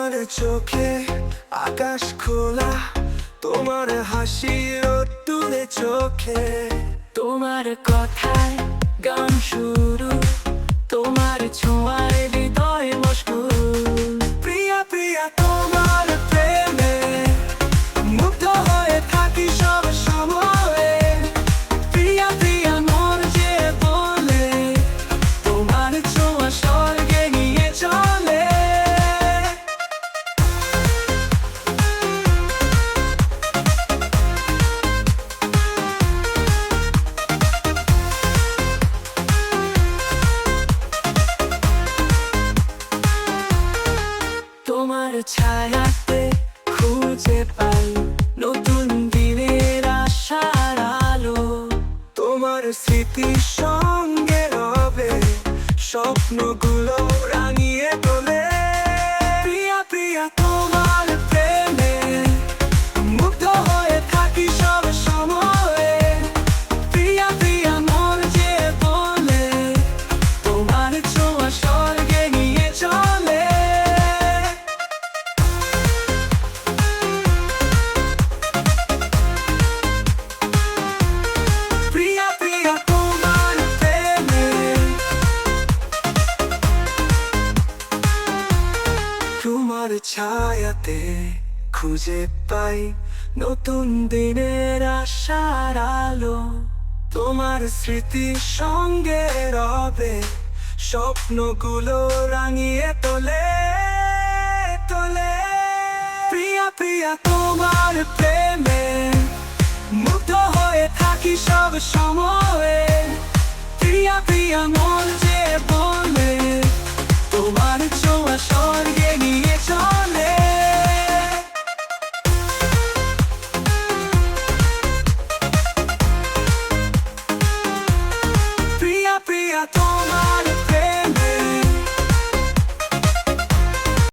তোমার চোখে আকাশ খোলা, তোমার হাসি রোদ্দুরে চোখে, তোমার কথায় গান শুরু, তোমার ছোঁয়ায় হৃদয় মশগুল। প্রিয়া প্রিয়া তোমার প্রেমে মুগ্ধ হয়ে থাকি সব সময়ে। প্রিয়া প্রিয়া মন যে বলে, তোমার ছোঁয়া স্বর্গে নিয়ে চলে। তোমার ছায়াতে খুঁজে পাই নতুন দিনের আশার আলো। তোমার স্মৃতির সঙ্গে রবে স্বপ্নগুলো রাঙিয়ে তোলে। প্রিয়া প্রিয়া তোমার প্রেমে মুগ্ধ হয়ে থাকি সব সময়ে। প্রিয়া প্রিয়া মন যে বলে, তোমার ছোঁয়া স্বর্গে নিয়ে চলে। প্রিয়া প্রিয়া তোমার প্রেমে, তোমার ছায়াতে খুঁজে পাই নতুন দিনের আশার আলো। তোমার স্মৃতির সঙ্গে রবে স্বপ্নগুলো রাঙিয়ে তোলে তোলে। প্রিয়া প্রিয়া তোমার প্রেমে মুগ্ধ হয়ে থাকি সব সময়ে। প্রিয়া প্রিয়া মন